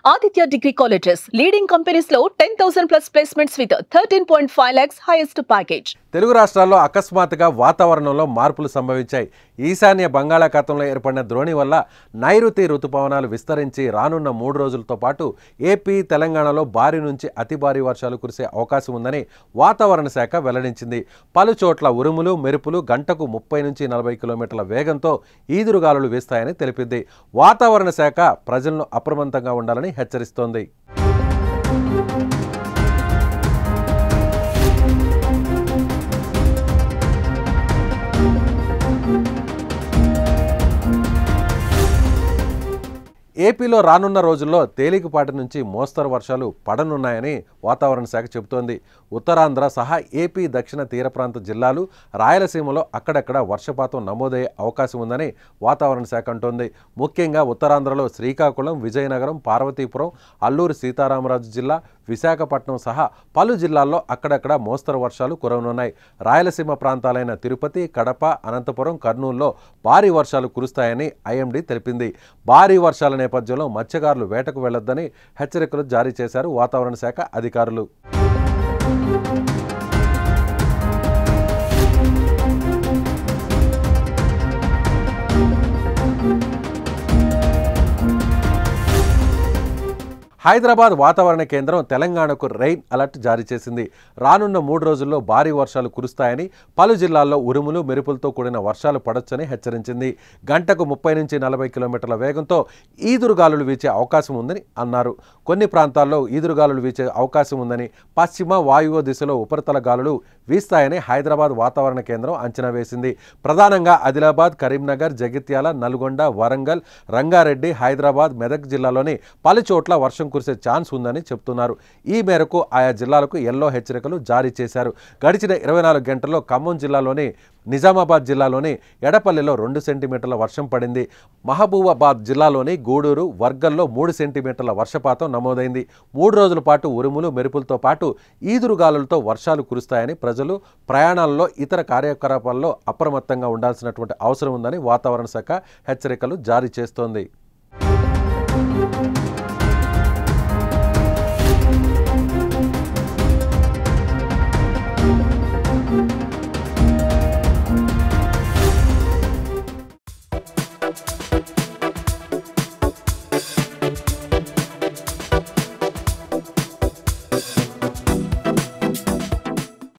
Aditya Degree Colleges, leading companies లో 10,000 plus placements with 13.5 lakhs highest package. Telugu రాష్ట్రాల్లో అకస్మాత్తుగా వాతావరణంలో మార్పులు సంభవించాయి. ఈశాన్య బంగాళాఖాతంలో ఏర్పడిన ద్రోణి వల్ల నైరుతి రుతుపవనాలు విస్తరించి రానున్న 3 రోజులతో పాటు ఏపీ, తెలంగాణలో భారీ నుంచి అతి భారీ వర్షాలు కురిసే అవకాశం ఉందని వాతావరణ శాఖ వెల్లడించింది. పలు చోట్ల ఉరుములు, మెరుపులు గంటకు 30 నుంచి 40 కిలోమీటర్ల వేగంతో ఈదురుగాలులు వీస్తాయని తెలిపింది. వాతావరణ శాఖ ప్రజలను అప్రమత్తంగా ఉండాలని హెచ్చరిస్తోంది. ఏపీలో రానున్న రోజుల్లో తేలికపాటి నుంచి మోస్తరు వర్షాలు పడనున్నాయని వాతావరణ శాఖ చెబుతోంది. ఉత్తరాంధ్ర సహా ఏపీ దక్షిణ తీర ప్రాంత జిల్లాలు, రాయలసీమలో అక్కడక్కడ వర్షపాతం నమోదయ్యే అవకాశం ఉందని వాతావరణ శాఖ అంటోంది. ముఖ్యంగా ఉత్తరాంధ్రలో శ్రీకాకుళం, విజయనగరం, పార్వతీపురం, అల్లూరు సీతారామరాజు జిల్లా, విశాఖపట్నం సహా పలు జిల్లాల్లో అక్కడక్కడ మోస్తరు వర్షాలు కురవనున్నాయి. రాయలసీమ ప్రాంతాలైన తిరుపతి, కడప, అనంతపురం, కర్నూలులో భారీ వర్షాలు కురుస్తాయని ఐఎండీ తెలిపింది. భారీ వర్షాల నేపథ్యంలో మత్స్యకారులు వేటకు వెళ్లొద్దని హెచ్చరికలు జారీ చేశారు వాతావరణ శాఖ అధికారులు. హైదరాబాద్ వాతావరణ కేంద్రం తెలంగాణకు రెయిన్ అలర్ట్ జారీ చేసింది. రానున్న 3 రోజుల్లో భారీ వర్షాలు కురుస్తాయని, పలు జిల్లాల్లో ఉరుములు, మెరుపులతో కూడిన వర్షాలు పడొచ్చని హెచ్చరించింది. గంటకు 30 నుంచి 40 కిలోమీటర్ల వేగంతో ఈదురుగాలులు వీచే అవకాశం ఉందని అన్నారు. కొన్ని ప్రాంతాల్లో ఈదురుగాలులు వీచే అవకాశం ఉందని, పశ్చిమ వాయువ్య దిశలో ఉపరితల గాలులు వీస్తాయని హైదరాబాద్ వాతావరణ కేంద్రం అంచనా వేసింది. ప్రధానంగా ఆదిలాబాద్, కరీంనగర్, జగిత్యాల, నల్గొండ, వరంగల్, రంగారెడ్డి, హైదరాబాద్, మెదక్ జిల్లాలోని పలు చోట్ల వర్షం కురిసే ఛాన్స్ ఉందని చెప్తున్నారు. ఈ మేరకు ఆయా జిల్లాలకు ఎల్లో హెచ్చరికలు జారీ చేశారు. గడిచిన 24 గంటల్లో ఖమ్మం జిల్లాలోని, నిజామాబాద్ జిల్లాలోని ఎడపల్లిలో 2 సెంటీమీటర్ల వర్షం పడింది. మహబూబాబాద్ జిల్లాలోని గూడూరు, వర్గల్లో 3 సెంటీమీటర్ల వర్షపాతం నమోదైంది. 3 రోజుల పాటు ఉరుములు, మెరుపులతో పాటు ఈదురుగాలులతో వర్షాలు కురుస్తాయని ప్రజలు ప్రయాణాల్లో, ఇతర కార్యకలాపాల్లో అప్రమత్తంగా ఉండాల్సినటువంటి అవసరం ఉందని వాతావరణ శాఖ హెచ్చరికలు జారీ చేస్తోంది.